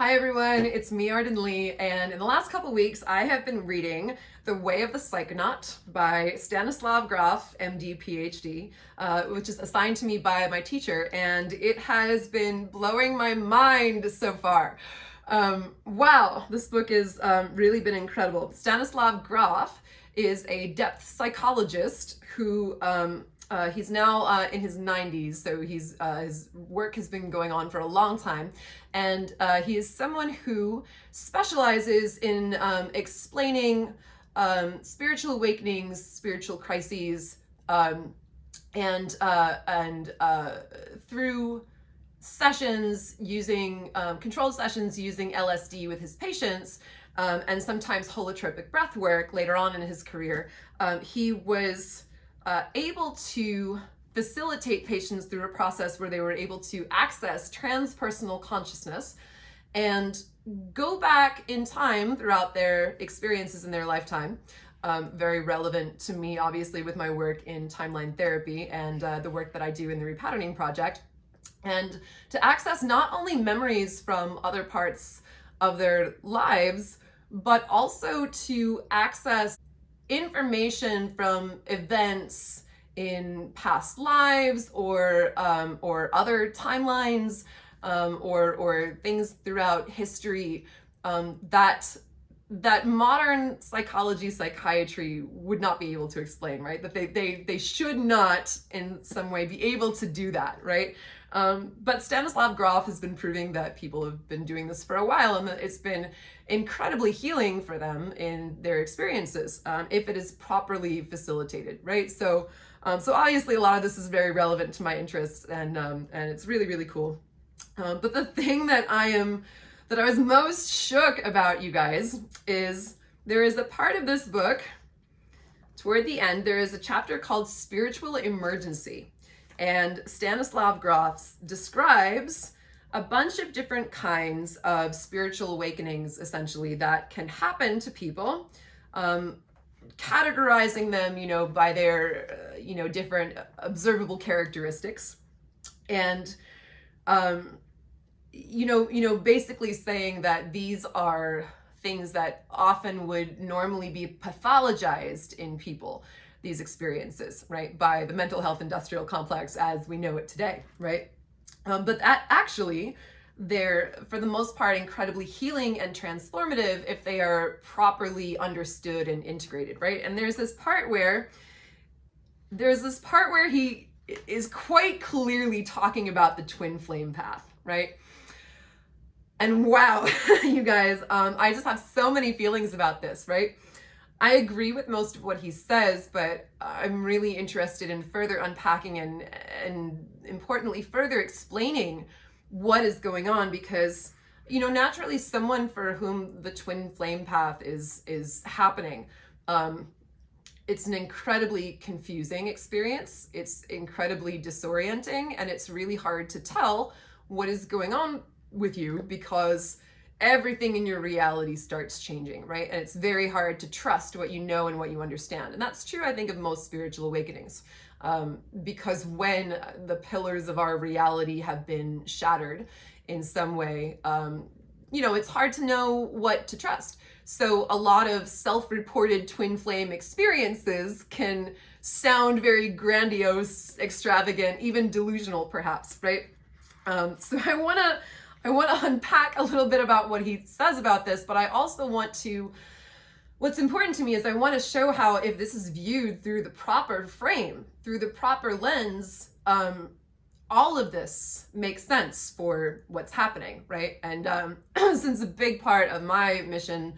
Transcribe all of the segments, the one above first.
Hi everyone, it's me, Arden Lee, and in the last couple weeks I have been reading The Way of the Psychonaut by Stanislav Grof, MD, PhD, which is assigned to me by my teacher, and it has been blowing my mind so far. Wow, this book has really been incredible. Stanislav Grof is a depth psychologist who he's now in his 90s, so his work has been going on for a long time, and he is someone who specializes in explaining spiritual awakenings, spiritual crises, and through sessions using controlled sessions using LSD with his patients, and sometimes holotropic breath work later on in his career. He was able to facilitate patients through a process where they were able to access transpersonal consciousness and go back in time throughout their experiences in their lifetime. Very relevant to me, obviously, with my work in timeline therapy and the work that I do in the Repatterning Project. And to access not only memories from other parts of their lives, but also to access information from events in past lives or other timelines, or things throughout history that modern psychiatry would not be able to explain, right? That they should not in some way be able to do that, right? But Stanislav Grof has been proving that people have been doing this for a while, and that it's been incredibly healing for them in their experiences, if it is properly facilitated, right? So obviously a lot of this is very relevant to my interests, and it's really, really cool. But the thing that I was most shook about, you guys, is there is a part of this book, toward the end, there is a chapter called Spiritual Emergency. And Stanislav Grof describes a bunch of different kinds of spiritual awakenings, essentially, that can happen to people, categorizing them, by their, different observable characteristics. And, basically saying that these are things that often would normally be pathologized in people, these experiences, right, by the mental health industrial complex as we know it today, right? But that actually, they're, for the most part, incredibly healing and transformative if they are properly understood and integrated, right? And there's this part where he is quite clearly talking about the twin flame path, right? And wow, you guys, I just have so many feelings about this, right? I agree with most of what he says, but I'm really interested in further unpacking and importantly, further explaining what is going on, because, naturally someone for whom the twin flame path is happening, it's an incredibly confusing experience. It's incredibly disorienting, and it's really hard to tell what is going on with you because everything in your reality starts changing, right? And it's very hard to trust what you know and what you understand. And that's true, I think, of most spiritual awakenings, because when the pillars of our reality have been shattered in some way, it's hard to know what to trust. So a lot of self-reported twin flame experiences can sound very grandiose, extravagant, even delusional, perhaps, right? So I want to unpack a little bit about what he says about this, but I also what's important to me is I want to show how, if this is viewed through the proper frame, through the proper lens, all of this makes sense for what's happening, right? And since a big part of my mission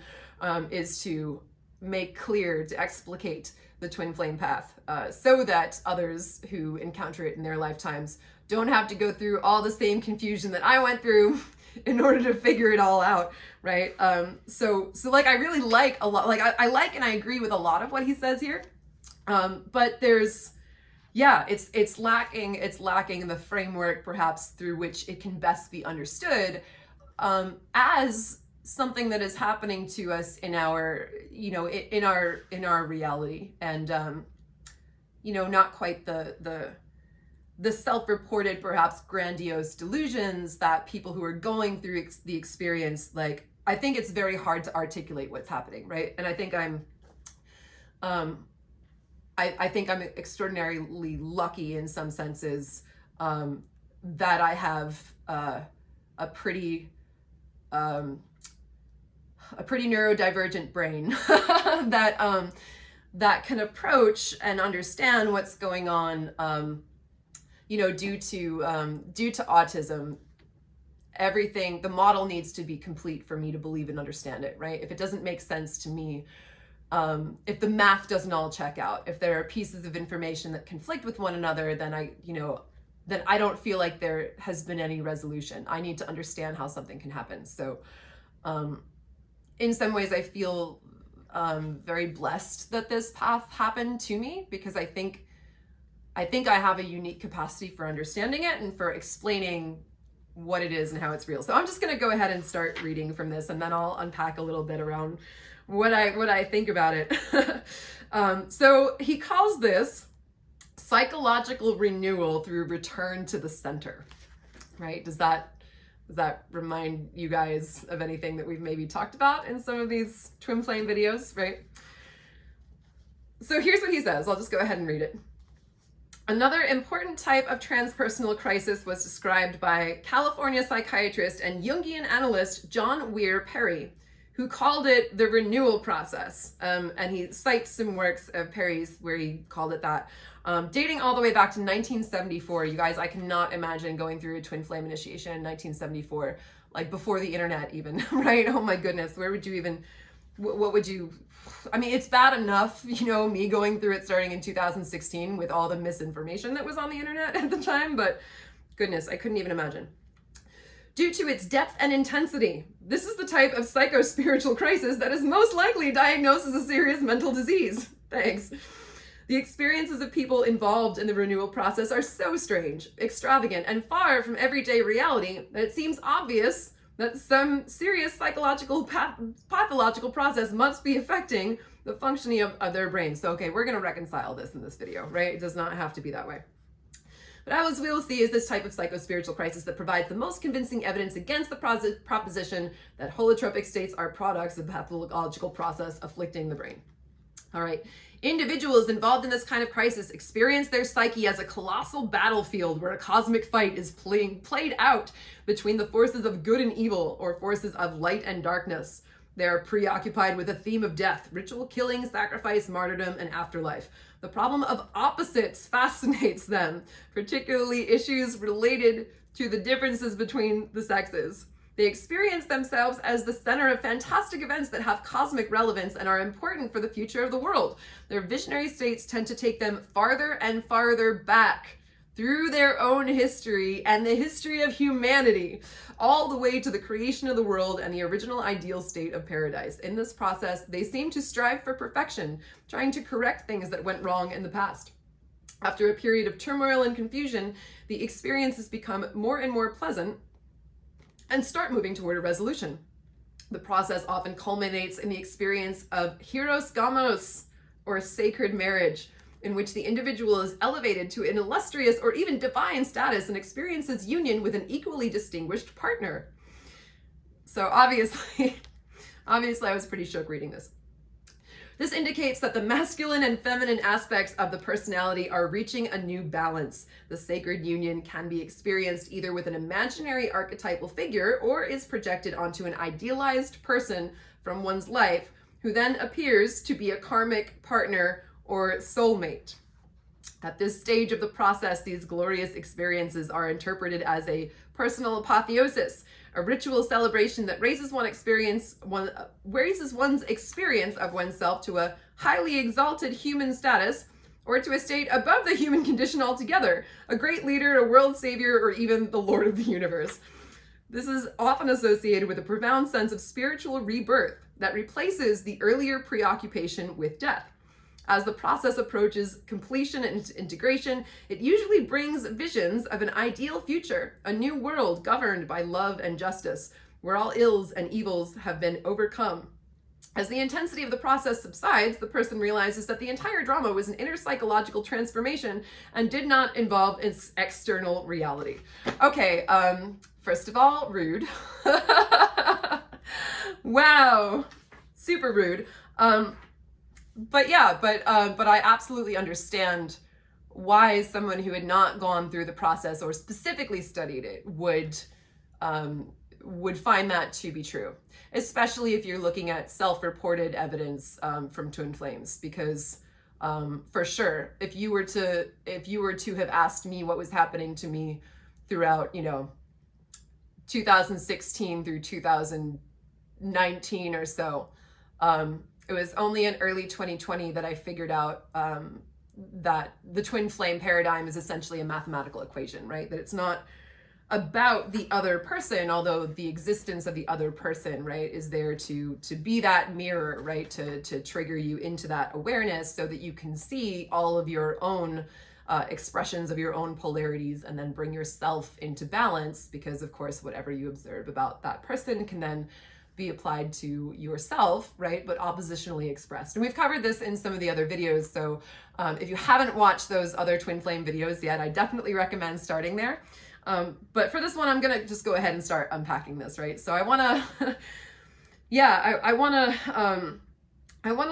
is to make clear, to explicate the twin flame path, so that others who encounter it in their lifetimes don't have to go through all the same confusion that I went through in order to figure it all out, right? So like, I really like a lot, like I like and I agree with a lot of what he says here, but there's, it's lacking the framework perhaps through which it can best be understood as something that is happening to us in our, in our reality, and not quite the the self-reported, perhaps grandiose delusions that people who are going through the experience, like, I think it's very hard to articulate what's happening, right? And I think I think I'm extraordinarily lucky in some senses, that I have a pretty neurodivergent brain that that can approach and understand what's going on, you know, due to autism. Everything, the model needs to be complete for me to believe and understand it, right? If it doesn't make sense to me, if the math doesn't all check out, if there are pieces of information that conflict with one another, then I don't feel like there has been any resolution. I need to understand how something can happen. So in some ways I feel very blessed that this path happened to me, because I think I have a unique capacity for understanding it and for explaining what it is and how it's real. So I'm just going to go ahead and start reading from this, and then I'll unpack a little bit around what I think about it. So he calls this psychological renewal through return to the center, right? Does that remind you guys of anything that we've maybe talked about in some of these twin flame videos, right? So here's what he says. I'll just go ahead and read it. Another important type of transpersonal crisis was described by California psychiatrist and Jungian analyst John Weir Perry, who called it the renewal process. And he cites some works of Perry's where he called it that, dating all the way back to 1974. You guys, I cannot imagine going through a twin flame initiation in 1974, like before the internet even, right? Oh my goodness, where would you even, what would you, I mean, it's bad enough, you know, me going through it starting in 2016 with all the misinformation that was on the internet at the time, but goodness, I couldn't even imagine. Due to its depth and intensity, this is the type of psycho-spiritual crisis that is most likely diagnosed as a serious mental disease. Thanks. The experiences of people involved in the renewal process are so strange, extravagant, and far from everyday reality that it seems obvious that some serious psychological pathological process must be affecting the functioning of their brains. So, okay, we're going to reconcile this in this video, right? It does not have to be that way. But as we will see, is this type of psychospiritual crisis that provides the most convincing evidence against the proposition that holotropic states are products of pathological process afflicting the brain. All right. Individuals involved in this kind of crisis experience their psyche as a colossal battlefield where a cosmic fight is played out between the forces of good and evil, or forces of light and darkness. They are preoccupied with a theme of death, ritual killing, sacrifice, martyrdom, and afterlife. The problem of opposites fascinates them, particularly issues related to the differences between the sexes. They experience themselves as the center of fantastic events that have cosmic relevance and are important for the future of the world. Their visionary states tend to take them farther and farther back through their own history and the history of humanity, all the way to the creation of the world and the original ideal state of paradise. In this process, they seem to strive for perfection, trying to correct things that went wrong in the past. After a period of turmoil and confusion, the experiences become more and more pleasant and start moving toward a resolution. The process often culminates in the experience of hieros gamos, or sacred marriage, in which the individual is elevated to an illustrious or even divine status and experiences union with an equally distinguished partner. So obviously I was pretty shook reading this. This indicates that the masculine and feminine aspects of the personality are reaching a new balance. The sacred union can be experienced either with an imaginary archetypal figure or is projected onto an idealized person from one's life, who then appears to be a karmic partner or soulmate. At this stage of the process, these glorious experiences are interpreted as a personal apotheosis, a ritual celebration that raises one's experience of oneself to a highly exalted human status, or to a state above the human condition altogether, a great leader, a world savior, or even the Lord of the universe. This is often associated with a profound sense of spiritual rebirth that replaces the earlier preoccupation with death. As the process approaches completion and integration, it usually brings visions of an ideal future, a new world governed by love and justice, where all ills and evils have been overcome. As the intensity of the process subsides, the person realizes that the entire drama was an inner psychological transformation and did not involve its external reality. Okay, first of all, rude. Wow, super rude. But I absolutely understand why someone who had not gone through the process or specifically studied it would find that to be true, especially if you're looking at self-reported evidence from twin flames, because for sure, if you were to have asked me what was happening to me throughout 2016 through 2019 or so, it was only in early 2020 that I figured out that the twin flame paradigm is essentially a mathematical equation, right? That it's not about the other person, although the existence of the other person, right, is there to be that mirror, right, to trigger you into that awareness so that you can see all of your own expressions of your own polarities and then bring yourself into balance, because of course whatever you observe about that person can then be applied to yourself, right, but oppositionally expressed. And we've covered this in some of the other videos, so if you haven't watched those other twin flame videos yet, I definitely recommend starting there. But for this one, I'm gonna just go ahead and start unpacking this, right? So I wanna, I wanna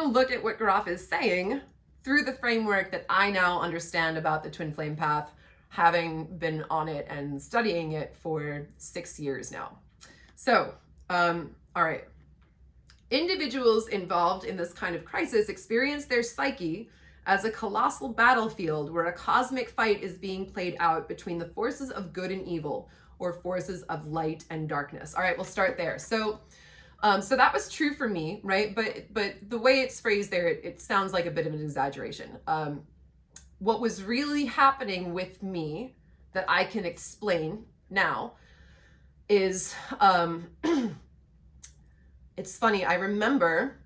look at what Grof is saying through the framework that I now understand about the twin flame path, having been on it and studying it for 6 years now. So, all right. Individuals involved in this kind of crisis experience their psyche as a colossal battlefield where a cosmic fight is being played out between the forces of good and evil, or forces of light and darkness. All right, we'll start there. So that was true for me, right? But the way it's phrased there, it sounds like a bit of an exaggeration. What was really happening with me that I can explain now is, it's funny, I remember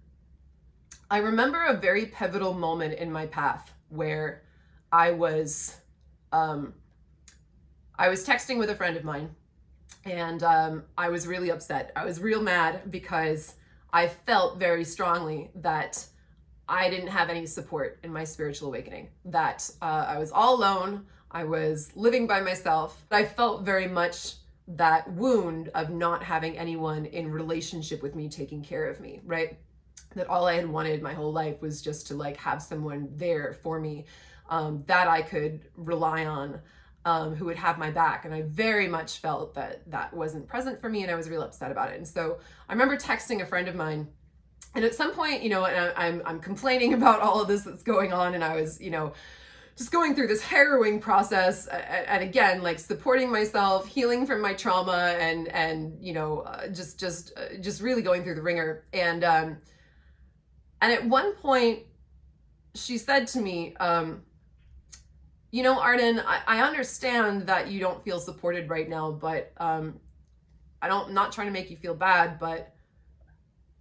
a very pivotal moment in my path where I was texting with a friend of mine, and I was really upset. I was real mad because I felt very strongly that I didn't have any support in my spiritual awakening, that I was all alone, I was living by myself. I felt very much that wound of not having anyone in relationship with me taking care of me, right? That all I had wanted my whole life was just to like have someone there for me that I could rely on, who would have my back. And I very much felt that that wasn't present for me, and I was real upset about it. And so I remember texting a friend of mine, and at some point, and I'm complaining about all of this that's going on, and I was, just going through this harrowing process, and again, like supporting myself, healing from my trauma, and just really going through the ringer. And at one point, she said to me, Arden, I understand that you don't feel supported right now, but I'm not trying to make you feel bad, but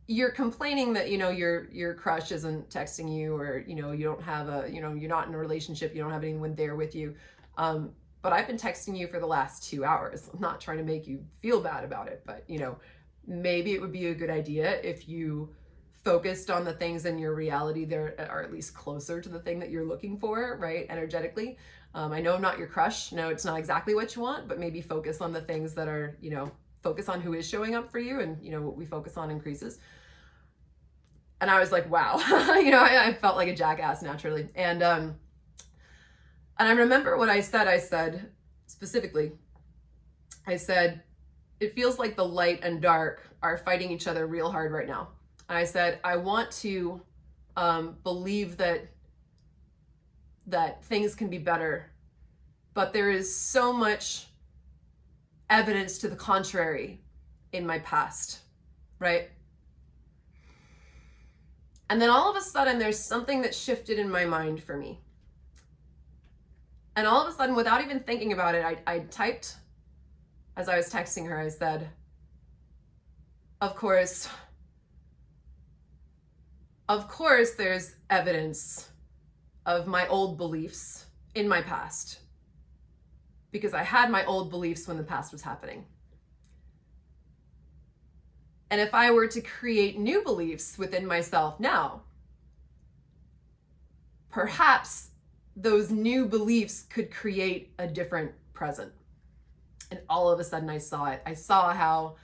you're complaining that, your crush isn't texting you, or, you don't have you're not in a relationship, you don't have anyone there with you. But I've been texting you for the last 2 hours. I'm not trying to make you feel bad about it, but, maybe it would be a good idea if you focused on the things in your reality that are at least closer to the thing that you're looking for, right? Energetically. I know I'm not your crush. No, it's not exactly what you want, but maybe focus on the things that are, focus on who is showing up for you, and, what we focus on increases. And I was like, wow, I felt like a jackass naturally. And I remember what I said specifically, I said, it feels like the light and dark are fighting each other real hard right now. And I said, I want to believe that things can be better, but there is so much evidence to the contrary in my past, right? And then all of a sudden, there's something that shifted in my mind for me. And all of a sudden, without even thinking about it, I typed, as I was texting her, I said, of course, there's evidence of my old beliefs in my past, because I had my old beliefs when the past was happening. And if I were to create new beliefs within myself now, perhaps those new beliefs could create a different present. And all of a sudden I saw it. I saw how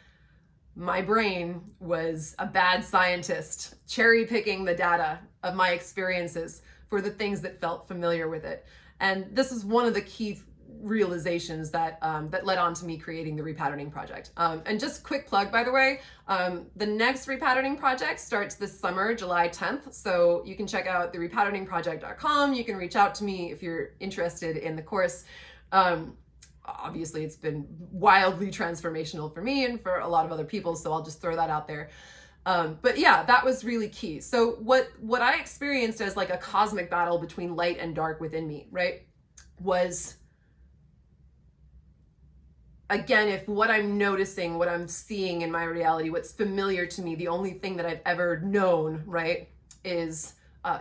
my brain was a bad scientist, cherry picking the data of my experiences for the things that felt familiar with it. And this is one of the key realizations that that led on to me creating the Repatterning Project. And just quick plug, by the way, the next Repatterning Project starts this summer, July 10th. So you can check out the repatterningproject.com. You can reach out to me if you're interested in the course. Obviously, it's been wildly transformational for me and for a lot of other people. So I'll just throw that out there. But yeah, that was really key. So what I experienced as like a cosmic battle between light and dark within me, right, was, again, if what I'm noticing, what I'm seeing in my reality, what's familiar to me, the only thing that I've ever known, right, is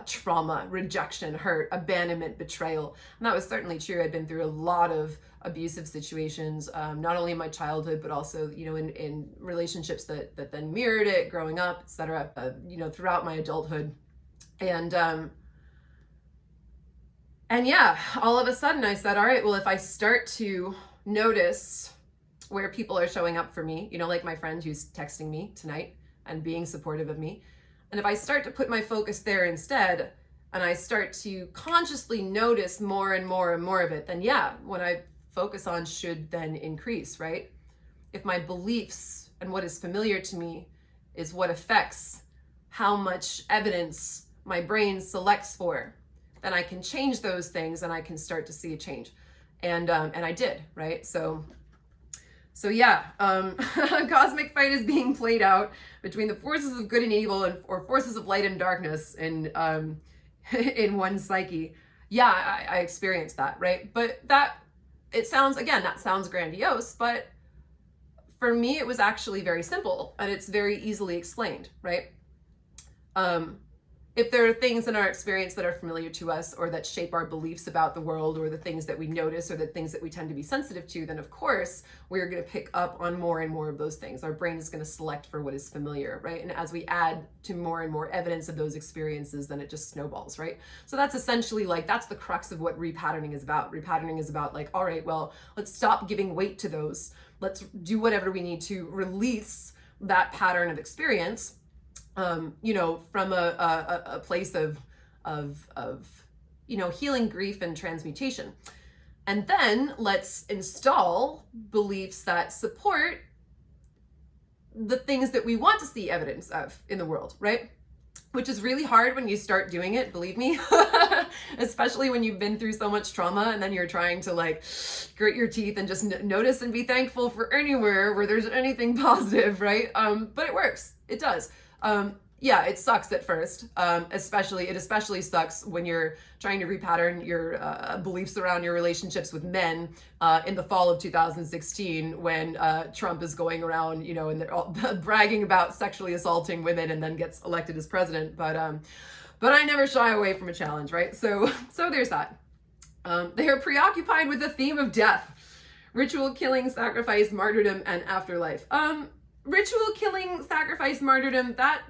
trauma, rejection, hurt, abandonment, betrayal. And that was certainly true. I'd been through a lot of abusive situations, not only in my childhood, but also, you know, in relationships that then mirrored it growing up, etc., you know, throughout my adulthood. And yeah, all of a sudden I said, all right, well, if I start to notice where people are showing up for me, you know, like my friend who's texting me tonight and being supportive of me. And if I start to put my focus there instead, and I start to consciously notice more and more and more of it, then yeah, what I focus on should then increase, right? If my beliefs and what is familiar to me is what affects how much evidence my brain selects for, then I can change those things and I can start to see a change. And I did, right? So yeah, a cosmic fight is being played out between the forces of good and evil, or forces of light and darkness in one psyche. Yeah, I experienced that, right? But that sounds grandiose, but for me, it was actually very simple and it's very easily explained, right? If there are things in our experience that are familiar to us or that shape our beliefs about the world, or the things that we notice or the things that we tend to be sensitive to, then of course we're going to pick up on more and more of those things. Our brain is going to select for what is familiar, right? And as we add to more and more evidence of those experiences, then it just snowballs, right? So that's essentially like, that's the crux of what repatterning is about. Repatterning is about like, all right, well, let's stop giving weight to those. Let's do whatever we need to release that pattern of experience, you know, from a place of you know, healing grief and transmutation. And then let's install beliefs that support the things that we want to see evidence of in the world, right? Which is really hard when you start doing it, believe me, especially when you've been through so much trauma and then you're trying to like grit your teeth and just notice and be thankful for anywhere where there's anything positive, right? But it works. It does. Yeah, it sucks at first. It especially sucks when you're trying to repattern your beliefs around your relationships with men in the fall of 2016, when Trump is going around, you know, and they're all bragging about sexually assaulting women and then gets elected as president. But I never shy away from a challenge, right? So there's that. They are preoccupied with the theme of death, ritual killing, sacrifice, martyrdom, and afterlife. Ritual killing, sacrifice, martyrdom, that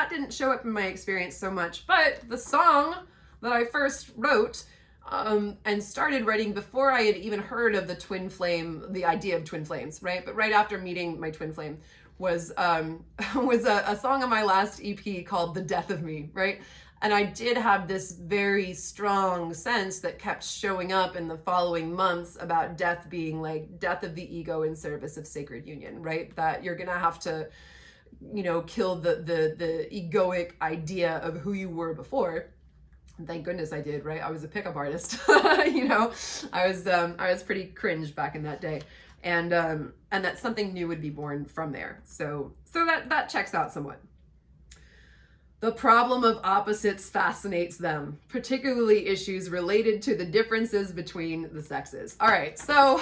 didn't show up in my experience so much, but the song that I first wrote and started writing before I had even heard of the twin flame, the idea of twin flames, right? But right after meeting my twin flame was a song on my last EP called The Death of Me, right? And I did have this very strong sense that kept showing up in the following months about death being like death of the ego in service of sacred union, right? That you're gonna have to, you know, kill the egoic idea of who you were before. And thank goodness I did, right? I was a pickup artist. You know, I was pretty cringe back in that day. And that something new would be born from there. So that checks out somewhat. The problem of opposites fascinates them, particularly issues related to the differences between the sexes. All right, so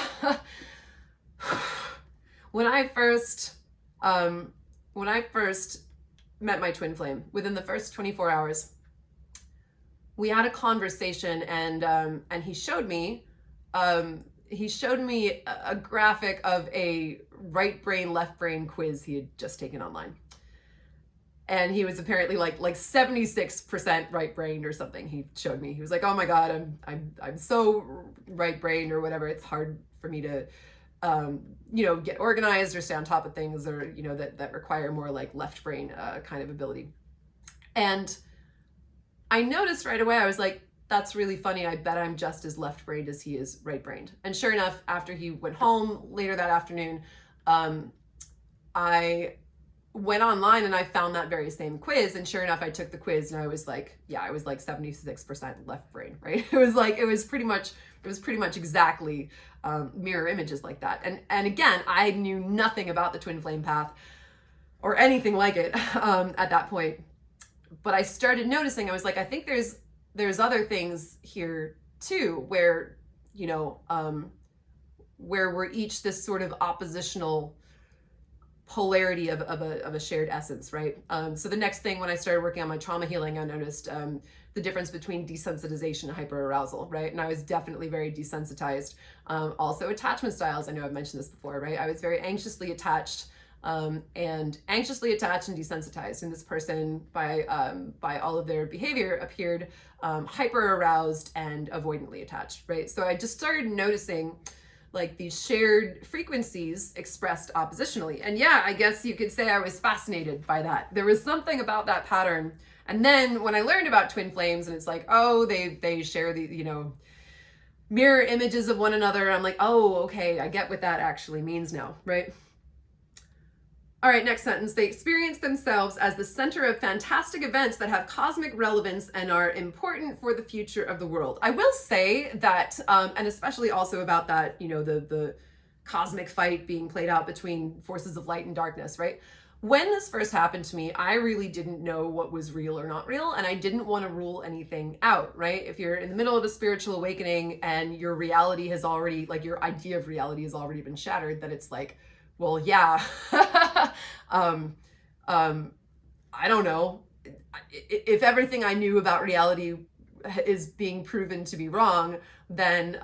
when I first met my twin flame, within the first 24 hours, we had a conversation, and he showed me a graphic of a right brain, left brain quiz he had just taken online. And he was apparently like 76% right brained or something. He showed me. He was like, "Oh my God, I'm so right brained or whatever. It's hard for me to, get organized or stay on top of things, or that require more like left brain kind of ability." And I noticed right away. I was like, "That's really funny. I bet I'm just as left brained as he is right brained." And sure enough, after he went home later that afternoon, I went online and I found that very same quiz, and sure enough I took the quiz and I was like, yeah, I was like 76% left brain, right? It was pretty much exactly mirror images like that. And again, I knew nothing about the twin flame path or anything like it at that point, but I started noticing, I was like, I think there's other things here too, where where we're each this sort of oppositional polarity of a shared essence, right? So the next thing, when I started working on my trauma healing, I noticed the difference between desensitization and hyperarousal, right? And I was definitely very desensitized. Also attachment styles, I know I've mentioned this before, right? I was very anxiously attached and desensitized. And this person, by all of their behavior, appeared hyper aroused and avoidantly attached, right? So I just started noticing like these shared frequencies expressed oppositionally. And yeah, I guess you could say I was fascinated by that. There was something about that pattern. And then when I learned about twin flames, and it's like, oh, they share the, mirror images of one another, I'm like, oh, okay, I get what that actually means now, right? All right, next sentence. They experience themselves as the center of fantastic events that have cosmic relevance and are important for the future of the world. I will say that, and especially also about that, the cosmic fight being played out between forces of light and darkness, right? When this first happened to me, I really didn't know what was real or not real, and I didn't want to rule anything out, right? If you're in the middle of a spiritual awakening and your reality has already, like your idea of reality has already been shattered, then it's like, well, yeah, I don't know. If everything I knew about reality is being proven to be wrong, then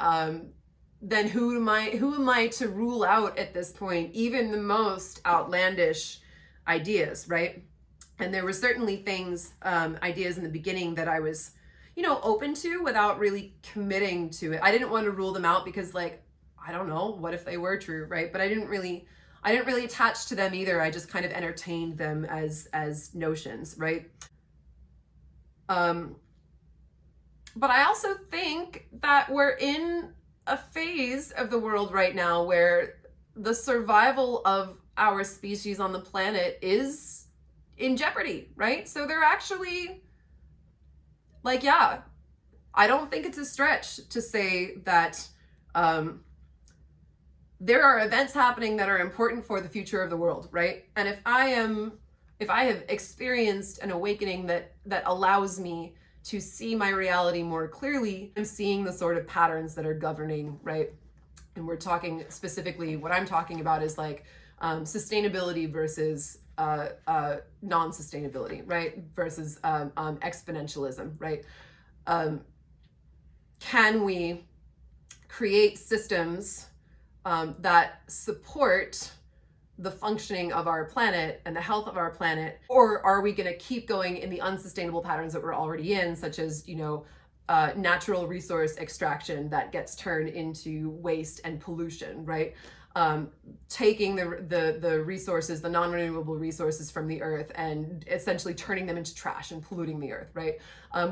who am I to rule out at this point even the most outlandish ideas, right? And there were certainly things, ideas in the beginning that I was, open to without really committing to it. I didn't want to rule them out because, like, I don't know, what if they were true, right? But I didn't really attach to them either. I just kind of entertained them as notions, right? But I also think that we're in a phase of the world right now where the survival of our species on the planet is in jeopardy, right? So they're actually, like, yeah, I don't think it's a stretch to say that there are events happening that are important for the future of the world, right? And if I have experienced an awakening that allows me to see my reality more clearly, I'm seeing the sort of patterns that are governing, right? And we're talking specifically, what I'm talking about is like sustainability versus non-sustainability, right? Versus exponentialism, right? Can we create systems that support the functioning of our planet and the health of our planet, or are we going to keep going in the unsustainable patterns that we're already in, such as natural resource extraction that gets turned into waste and pollution, right? Taking the resources, the non-renewable resources from the earth, and essentially turning them into trash and polluting the earth, right?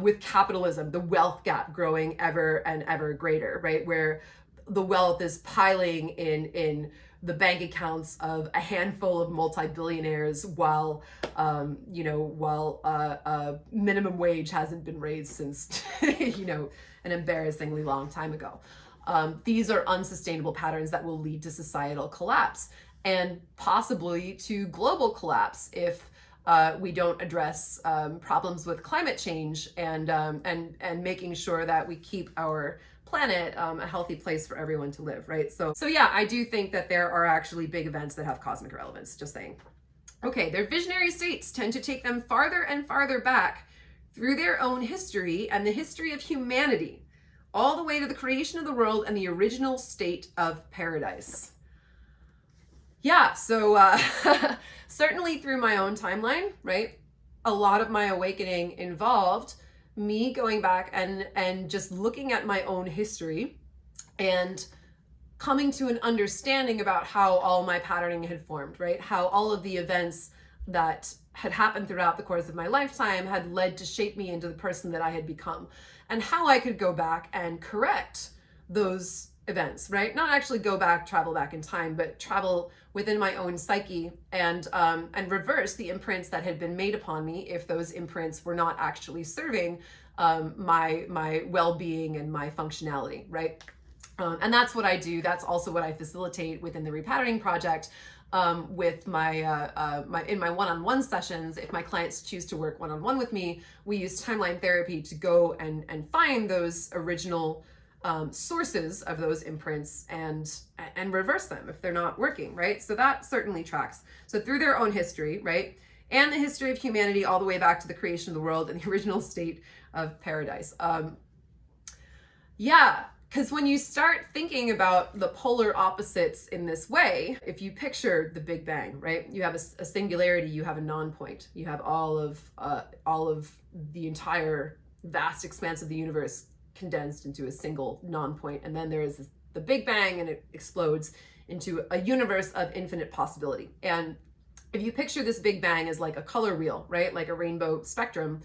With capitalism, the wealth gap growing ever and ever greater, right? Where the wealth is piling in the bank accounts of a handful of multi-billionaires while minimum wage hasn't been raised since an embarrassingly long time ago. These are unsustainable patterns that will lead to societal collapse and possibly to global collapse if we don't address problems with climate change and making sure that we keep our planet a healthy place for everyone to live, right? So yeah, I do think that there are actually big events that have cosmic relevance, just saying. Okay, their visionary states tend to take them farther and farther back through their own history and the history of humanity, all the way to the creation of the world and the original state of paradise. Yeah, so certainly through my own timeline, right? A lot of my awakening involved me going back and just looking at my own history and coming to an understanding about how all my patterning had formed, right? How all of the events that had happened throughout the course of my lifetime had led to shape me into the person that I had become, and how I could go back and correct those events, right? Not actually go back, travel back in time, but travel within my own psyche and reverse the imprints that had been made upon me if those imprints were not actually serving my well-being and my functionality, right? And that's what I do. That's also what I facilitate within the repatterning project. With in my one-on-one sessions, if my clients choose to work one-on-one with me, we use timeline therapy to go and find those original sources of those imprints and reverse them if they're not working, right? So that certainly tracks. So through their own history, right? And the history of humanity all the way back to the creation of the world and the original state of paradise. Yeah, because when you start thinking about the polar opposites in this way, if you picture the Big Bang, right? You have a singularity, you have a non-point, you have all of the entire vast expanse of the universe condensed into a single non-point, and then there is the Big Bang, and it explodes into a universe of infinite possibility. And if you picture this Big Bang as like a color wheel, right, like a rainbow spectrum,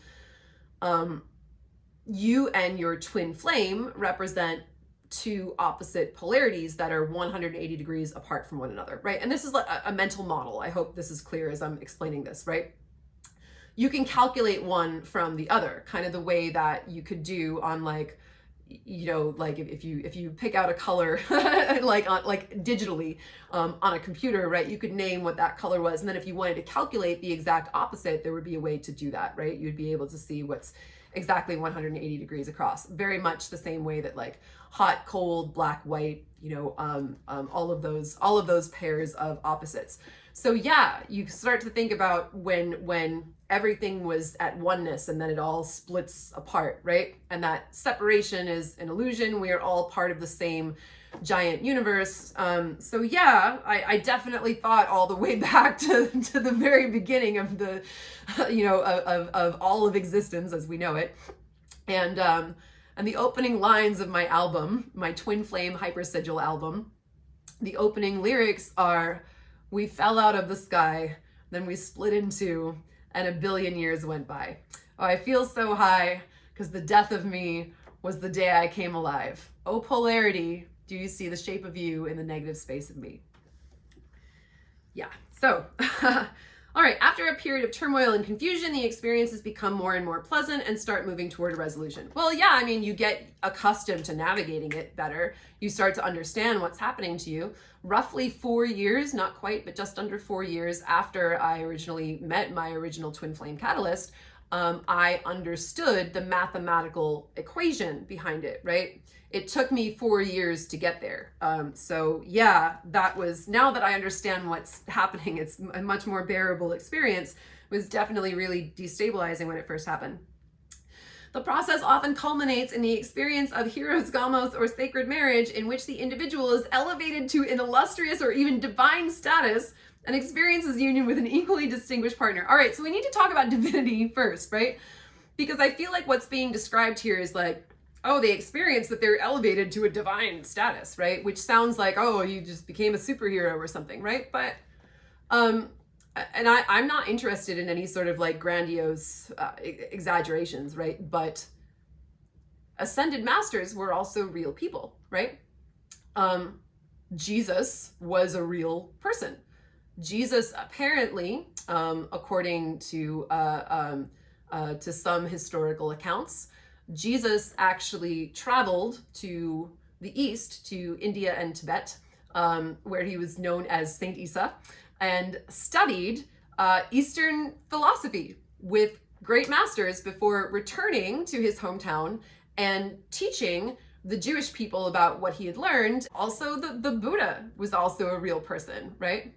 you and your twin flame represent two opposite polarities that are 180 degrees apart from one another, right? And this is like a mental model. I hope this is clear as I'm explaining this, right? You can calculate one from the other, kind of the way that you could do on like, you know, like if you pick out a color like digitally on a computer, right? You could name what that color was, and then if you wanted to calculate the exact opposite, there would be a way to do that, right? You'd be able to see what's exactly 180 degrees across. Very much the same way that like hot, cold, black, white, you know, all of those pairs of opposites. So yeah, you start to think about when everything was at oneness and then it all splits apart, right? And that separation is an illusion. We are all part of the same giant universe. So yeah, I definitely thought all the way back to the very beginning of the, you know, of all of existence as we know it. And the opening lines of my album, my Twin Flame Hypersigil album, the opening lyrics are, "We fell out of the sky, then we split in two, and a billion years went by. Oh, I feel so high, because the death of me was the day I came alive. Oh, polarity, do you see the shape of you in the negative space of me?" Yeah, so, all right, after a period of turmoil and confusion, the experiences become more and more pleasant and start moving toward a resolution. Well, yeah, I mean, you get accustomed to navigating it better. You start to understand what's happening to you. Roughly 4 years, not quite, but just under 4 years after I originally met my original twin flame catalyst, I understood the mathematical equation behind it, right? It took me 4 years to get there. So yeah, that was, now that I understand what's happening, it's a much more bearable experience. It was definitely really destabilizing when it first happened. The process often culminates in the experience of heroes, gamos, or sacred marriage, in which the individual is elevated to an illustrious or even divine status and experiences union with an equally distinguished partner. All right, so we need to talk about divinity first, right? Because I feel like what's being described here is like, oh, they experience that they're elevated to a divine status, right? Which sounds like, oh, you just became a superhero or something, right? But, and I'm not interested in any sort of like grandiose exaggerations, right? But ascended masters were also real people, right? Jesus was a real person. Jesus apparently, according to some historical accounts, Jesus actually traveled to the east, to India and Tibet, where he was known as Saint Isa, and studied Eastern philosophy with great masters before returning to his hometown and teaching the Jewish people about what he had learned. Also, the Buddha was also a real person, right?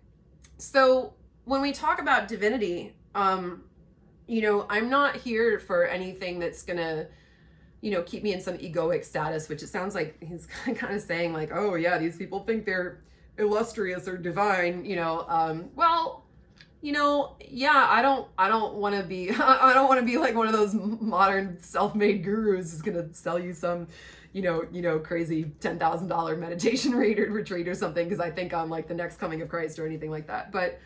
So when we talk about divinity, you know, I'm not here for anything that's gonna, you know, keep me in some egoic status, which it sounds like he's kind of saying like, oh yeah, these people think they're illustrious or divine, well, yeah, I don't want to be, I don't want to be like one of those modern self-made gurus who's going to sell you some, crazy $10,000 meditation retreat or something, because I think I'm like the next coming of Christ or anything like that. But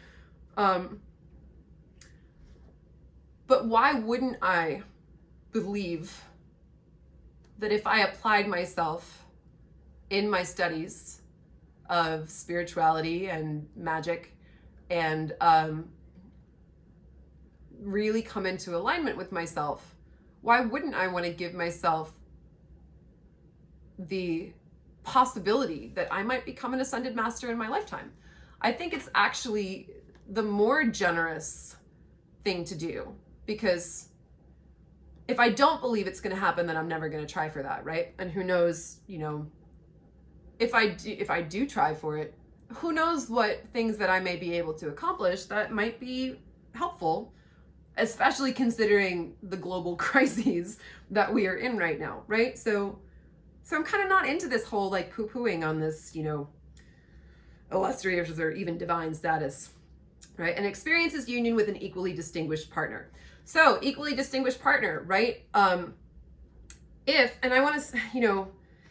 why wouldn't I believe that if I applied myself in my studies of spirituality and magic and really come into alignment with myself, why wouldn't I want to give myself the possibility that I might become an ascended master in my lifetime? I think it's actually the more generous thing to do, because if I don't believe it's going to happen, then I'm never going to try for that, right? And who knows, if I do try for it, who knows what things that I may be able to accomplish that might be helpful, especially considering the global crises that we are in right now, right? So I'm kind of not into this whole like poo-pooing on this, illustrious or even divine status, right? And experiences union with an equally distinguished partner. So equally distinguished partner, right? And I want to,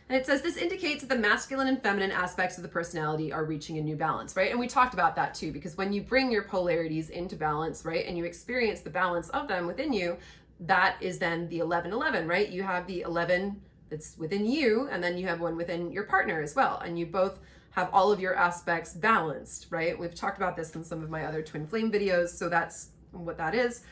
and it says this indicates that the masculine and feminine aspects of the personality are reaching a new balance, right? And we talked about that too, because when you bring your polarities into balance, right, and you experience the balance of them within you, that is then the 11-11, right? You have the 11 that's within you, and then you have one within your partner as well, and you both have all of your aspects balanced, right? We've talked about this in some of my other twin flame videos, so that's what that is.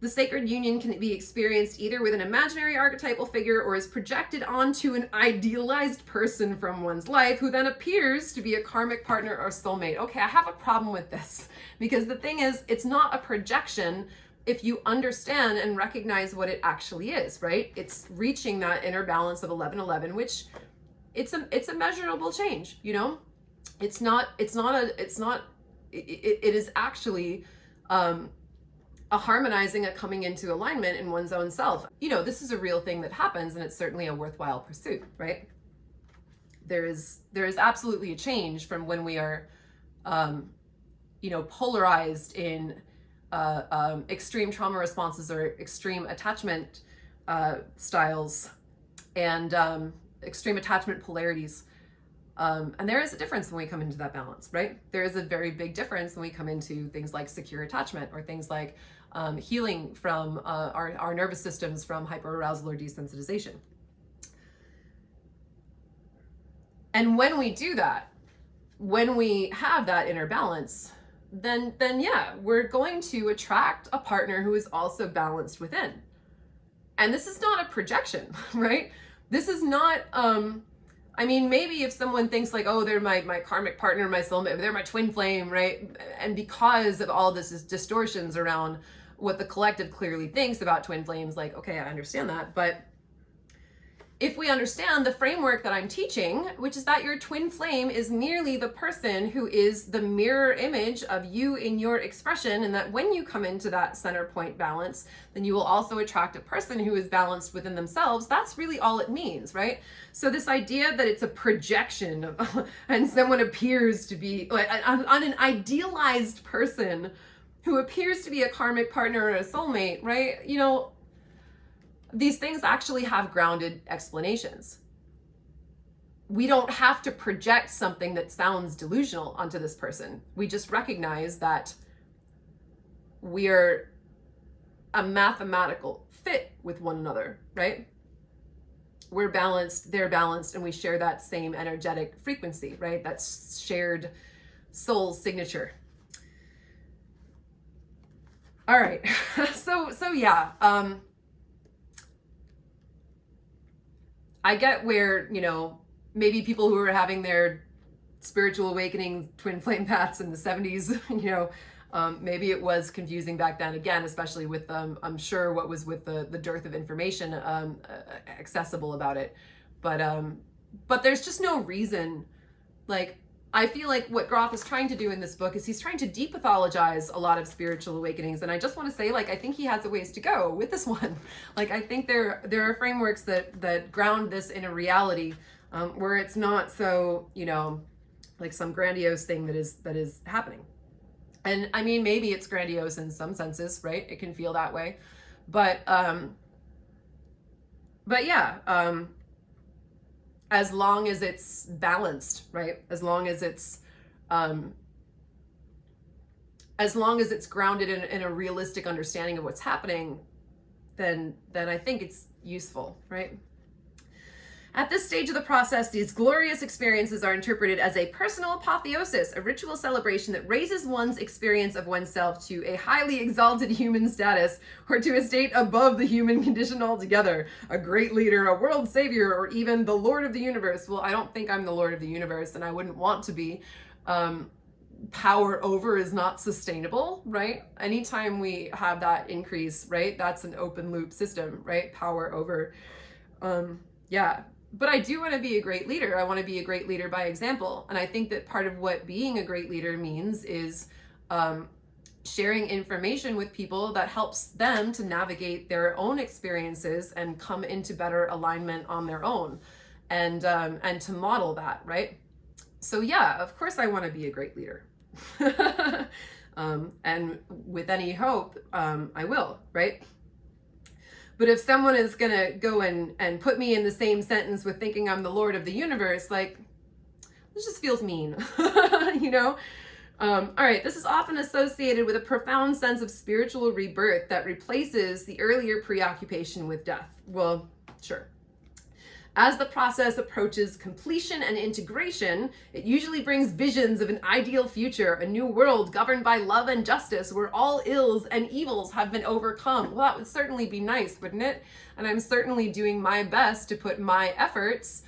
The sacred union can be experienced either with an imaginary archetypal figure or is projected onto an idealized person from one's life who then appears to be a karmic partner or soulmate. Okay, I have a problem with this, because the thing is, it's not a projection if you understand and recognize what it actually is, right? It's reaching that inner balance of 11-11, which it's a measurable change, it is actually a harmonizing, a coming into alignment in one's own self. This is a real thing that happens, and it's certainly a worthwhile pursuit, right? There is absolutely a change from when we are, polarized in extreme trauma responses or extreme attachment styles and extreme attachment polarities. And there is a difference when we come into that balance, right? There is a very big difference when we come into things like secure attachment or things like healing from our nervous systems from hyperarousal or desensitization. And when we do that, when we have that inner balance, then yeah, we're going to attract a partner who is also balanced within. And this is not a projection, right? This is not, maybe if someone thinks like, oh, they're my karmic partner, my soulmate, they're my twin flame, right? And because of all this distortions around what the collective clearly thinks about twin flames, like, okay, I understand that. But if we understand the framework that I'm teaching, which is that your twin flame is merely the person who is the mirror image of you in your expression, and that when you come into that center point balance, then you will also attract a person who is balanced within themselves. That's really all it means, right? So this idea that it's a projection of, and someone appears to be like on an idealized person who appears to be a karmic partner or a soulmate, right? These things actually have grounded explanations. We don't have to project something that sounds delusional onto this person. We just recognize that we're a mathematical fit with one another, right? We're balanced, they're balanced, and we share that same energetic frequency, right? That shared soul signature. All right, so yeah, I get where, maybe people who were having their spiritual awakening twin flame paths in the 70s, maybe it was confusing back then, again, especially with, I'm sure what was with the dearth of information accessible about it. But there's just no reason, like, I feel like what Grof is trying to do in this book is he's trying to depathologize a lot of spiritual awakenings. And I just want to say, like, I think he has a ways to go with this one. Like, I think there are frameworks that ground this in a reality where it's not so, like some grandiose thing that is happening. And I mean, maybe it's grandiose in some senses, right? It can feel that way. But yeah, as long as it's balanced, right? As long as it's grounded in a realistic understanding of what's happening, then I think it's useful, right? At this stage of the process, these glorious experiences are interpreted as a personal apotheosis, a ritual celebration that raises one's experience of oneself to a highly exalted human status, or to a state above the human condition altogether. A great leader, a world savior, or even the Lord of the universe. Well, I don't think I'm the Lord of the universe, and I wouldn't want to be. Power over is not sustainable, right? Anytime we have that increase, right, that's an open loop system, right? Power over. Yeah. But I do want to be a great leader. I want to be a great leader by example. And I think that part of what being a great leader means is sharing information with people that helps them to navigate their own experiences and come into better alignment on their own, and to model that, right? So yeah, of course I want to be a great leader. And with any hope, I will, right? But if someone is going to go and put me in the same sentence with thinking I'm the Lord of the universe, like, this just feels mean, you know? All right, this is often associated with a profound sense of spiritual rebirth that replaces the earlier preoccupation with death. Well, sure. As the process approaches completion and integration, it usually brings visions of an ideal future, a new world governed by love and justice, where all ills and evils have been overcome. Well, that would certainly be nice, wouldn't it? And I'm certainly doing my best to put my efforts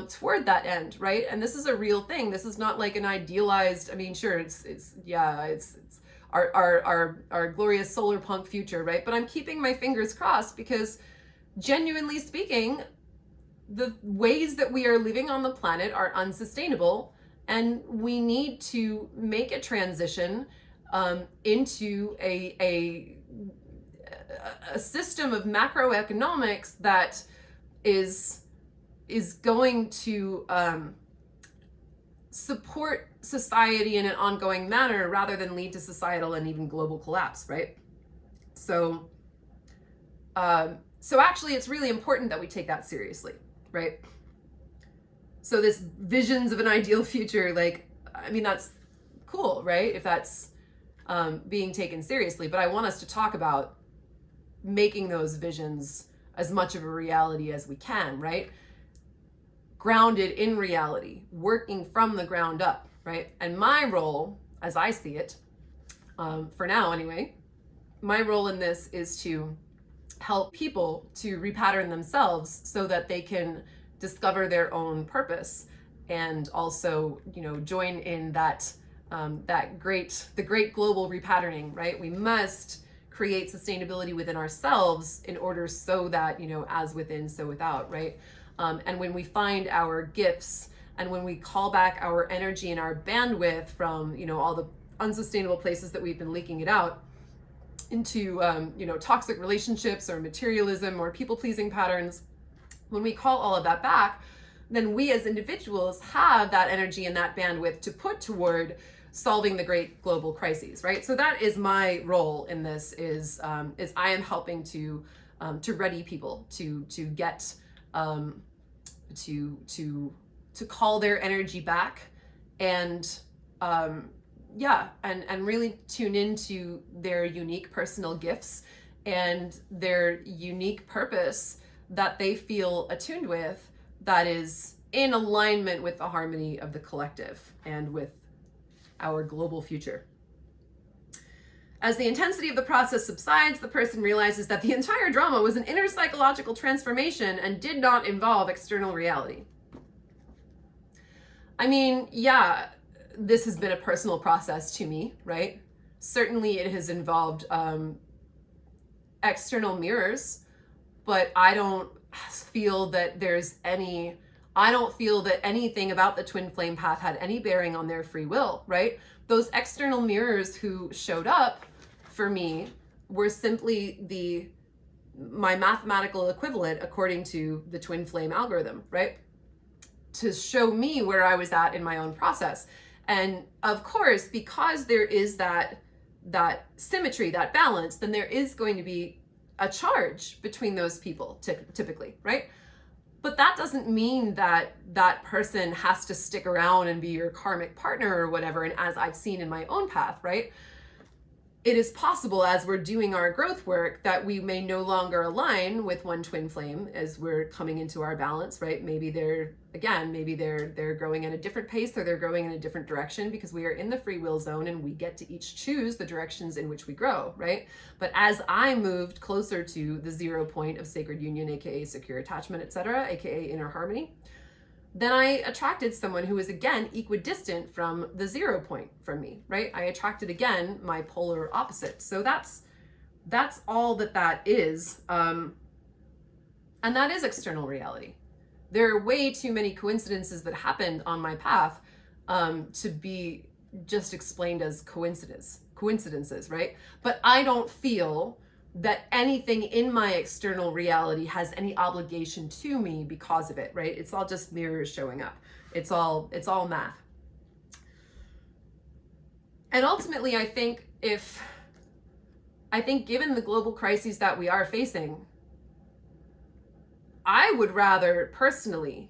toward that end, right? And this is a real thing. This is not like an idealized, I mean, sure, it's our glorious solar punk future, right? But I'm keeping my fingers crossed, because genuinely speaking, the ways that we are living on the planet are unsustainable, and we need to make a transition into a system of macroeconomics that is going to support society in an ongoing manner rather than lead to societal and even global collapse, right? So actually it's really important that we take that seriously, right? So this visions of an ideal future, like, I mean, that's cool, right? If that's being taken seriously, but I want us to talk about making those visions as much of a reality as we can, right? Grounded in reality, working from the ground up, right? And my role, as I see it, for now anyway, my role in this is to help people to repattern themselves so that they can discover their own purpose, and also, you know, join in that the great global repatterning, right? We must create sustainability within ourselves in order so that, you know, as within, so without, right? And when we find our gifts, and when we call back our energy and our bandwidth from, you know, all the unsustainable places that we've been leaking it out into, you know, toxic relationships or materialism or people-pleasing patterns, when we call all of that back, then we as individuals have that energy and that bandwidth to put toward solving the great global crises, right? So that is my role in this, is I am helping to ready people to get to call their energy back, and and really tune into their unique personal gifts and their unique purpose that they feel attuned with, that is in alignment with the harmony of the collective and with our global future. As the intensity of the process subsides, the person realizes that the entire drama was an inner psychological transformation and did not involve external reality. I mean, yeah, this has been a personal process to me, right? Certainly it has involved external mirrors, but I don't feel that anything about the twin flame path had any bearing on their free will, right? Those external mirrors who showed up for me were simply my mathematical equivalent according to the twin flame algorithm, right? show me where I was at in my own process. And of course, because there is that symmetry, that balance, then there is going to be a charge between those people typically, right? But that doesn't mean that that person has to stick around and be your karmic partner or whatever. And as I've seen in my own path, right? It is possible as we're doing our growth work that we may no longer align with one twin flame as we're coming into our balance, right? Maybe they're growing at a different pace, or they're growing in a different direction, because we are in the free will zone and we get to each choose the directions in which we grow, right? But as I moved closer to the 0 point of sacred union, aka secure attachment, etc., aka inner harmony, then I attracted someone who was again equidistant from the 0 point from me, right? I attracted again my polar opposite. So that's all that is. And that is external reality. There are way too many coincidences that happened on my path to be just explained as coincidences, right? But I don't feel that anything in my external reality has any obligation to me because of it, right? It's all just mirrors showing up. It's all math. And ultimately, I think given the global crises that we are facing, I would rather personally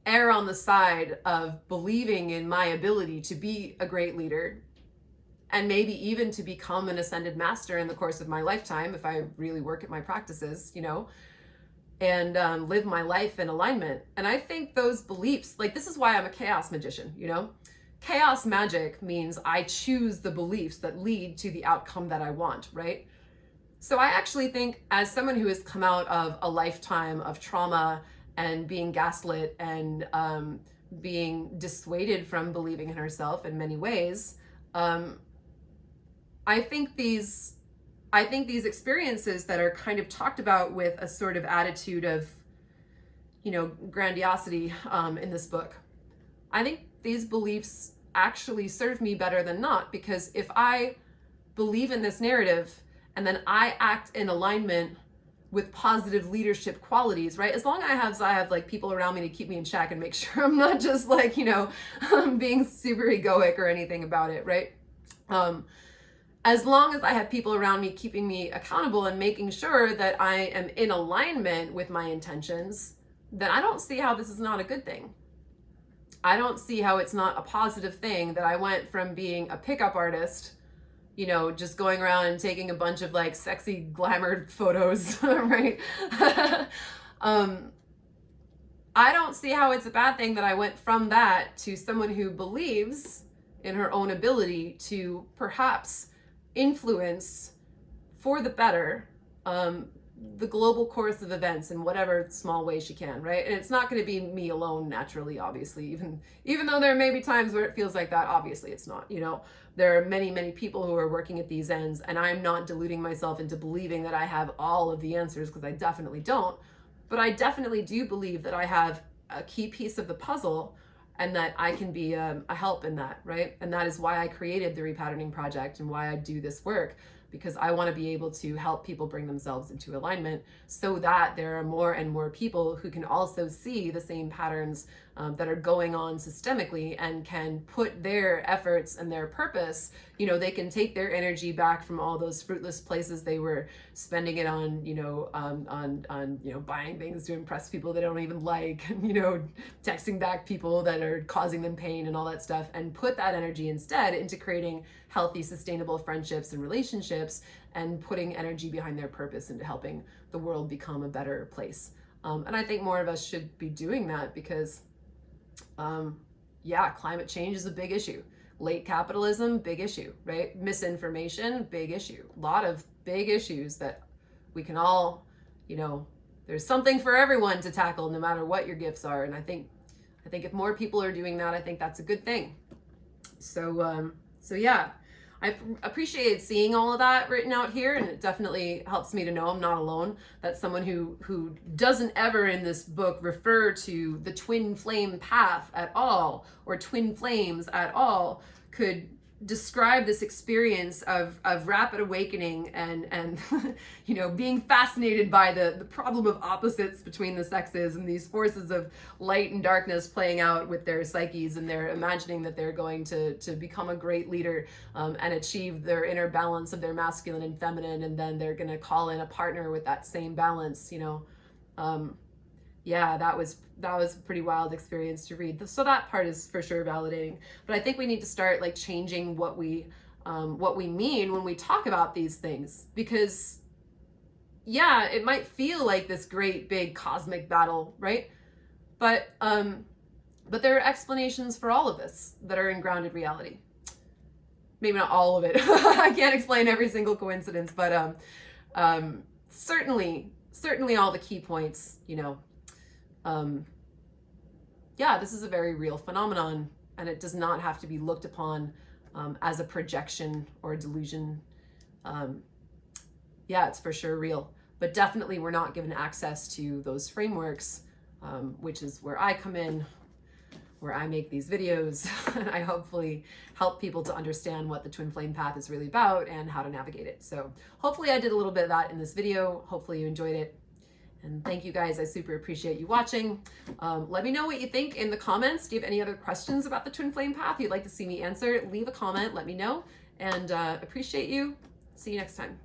err on the side of believing in my ability to be a great leader, and maybe even to become an ascended master in the course of my lifetime, if I really work at my practices, and live my life in alignment. And I think those beliefs, like, this is why I'm a chaos magician, Chaos magic means I choose the beliefs that lead to the outcome that I want, right? So I actually think, as someone who has come out of a lifetime of trauma and being gaslit and being dissuaded from believing in herself in many ways, I think these experiences that are kind of talked about with a sort of attitude of, grandiosity in this book, I think these beliefs actually serve me better than not, because if I believe in this narrative and then I act in alignment with positive leadership qualities, right? As long as I have like people around me to keep me in check and make sure I'm not just like, being super egoic or anything about it, right? As long as I have people around me keeping me accountable and making sure that I am in alignment with my intentions, then I don't see how this is not a good thing. I don't see how it's not a positive thing that I went from being a pickup artist, just going around and taking a bunch of like sexy glamour photos, right? I don't see how it's a bad thing that I went from that to someone who believes in her own ability to perhaps influence for the better the global course of events in whatever small way she can, right? And it's not going to be me alone, naturally, obviously, even though there may be times where it feels like that. Obviously it's not. There are many people who are working at these ends, and I'm not deluding myself into believing that I have all of the answers, because I definitely don't. But I definitely do believe that I have a key piece of the puzzle, and that I can be a help in that, right? And that is why I created the Repatterning Project and why I do this work, because I want to be able to help people bring themselves into alignment, so that there are more and more people who can also see the same patterns that are going on systemically, and can put their efforts and their purpose, they can take their energy back from all those fruitless places they were spending it on, buying things to impress people they don't even like, texting back people that are causing them pain and all that stuff, and put that energy instead into creating healthy, sustainable friendships and relationships, and putting energy behind their purpose into helping the world become a better place. And I think more of us should be doing that, because climate change is a big issue. Late capitalism, big issue, right? Misinformation, big issue. A lot of big issues that we can all, there's something for everyone to tackle, no matter what your gifts are. And I think if more people are doing that, I think that's a good thing. So yeah, I appreciated seeing all of that written out here, and it definitely helps me to know I'm not alone. That someone who doesn't ever in this book refer to the twin flame path at all, or twin flames at all, could describe this experience of rapid awakening and you know, being fascinated by the problem of opposites between the sexes and these forces of light and darkness playing out with their psyches, and they're imagining that they're going to become a great leader and achieve their inner balance of their masculine and feminine, and then they're going to call in a partner with that same balance, you know. Yeah, that was a pretty wild experience to read. So that part is for sure validating. But I think we need to start like changing what we mean when we talk about these things, because yeah, it might feel like this great big cosmic battle, right? But there are explanations for all of this that are in grounded reality. Maybe not all of it. I can't explain every single coincidence, but certainly all the key points, you know. Yeah, this is a very real phenomenon, and it does not have to be looked upon as a projection or a delusion. Yeah, it's for sure real, but definitely we're not given access to those frameworks, which is where I come in, where I make these videos, and I hopefully help people to understand what the twin flame path is really about and how to navigate it. So hopefully I did a little bit of that in this video. Hopefully you enjoyed it. And thank you guys. I super appreciate you watching. Let me know what you think in the comments. Do you have any other questions about the twin flame path you'd like to see me answer? Leave a comment, let me know, and appreciate you. See you next time.